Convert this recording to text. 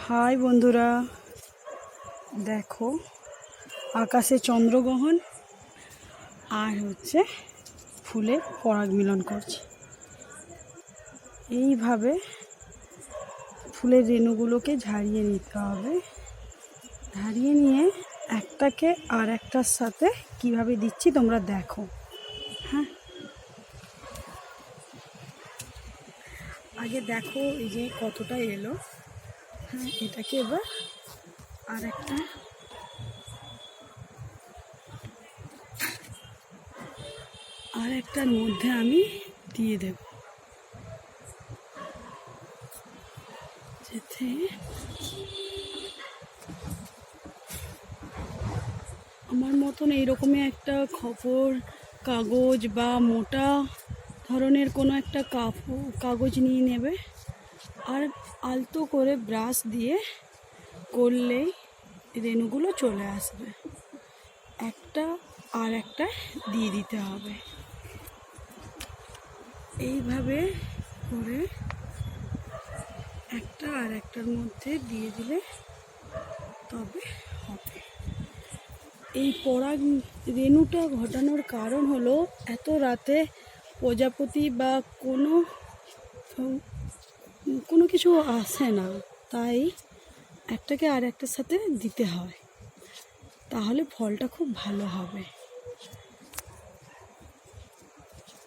High বন্ধুরা, দেখো আকাশে চন্দ্রগ্রহণ আর হচ্ছে ফুলে পরাগ মিলন করছে। এইভাবে ফুলের রেণুগুলোকে ঝাড়িয়ে নিতে হবে। ঝাড়িয়ে নিয়ে একটাকে আর একটার সাথে কিভাবে দিচ্ছি তোমরা দেখো। হ্যাঁ, আগে দেখো এই যে কতটা এলো। হ্যাঁ, এটাকে এবার আর একটার মধ্যে আমি দিয়ে দেব, যাতে আমার মতন এইরকমই একটা খবর কাগজ বা মোটা ধরনের কোনো একটা কাগজ নিয়ে নেবে আর আলতো করে ব্রাশ দিয়ে করলেই রেণুগুলো চলে আসবে। একটা আর একটা দিয়ে দিতে হবে। এইভাবে করে একটা আর একটার মধ্যে দিয়ে দিলে তবে হবে। এই পরাগ রেণুটা ঘটানোর কারণ হলো এত রাতে প্রজাপতি বা কোনো কিছু আসে না, তাই একটাকে আর একটার সাথে দিতে হয়, তাহলে ফলটা খুব ভালো হবে।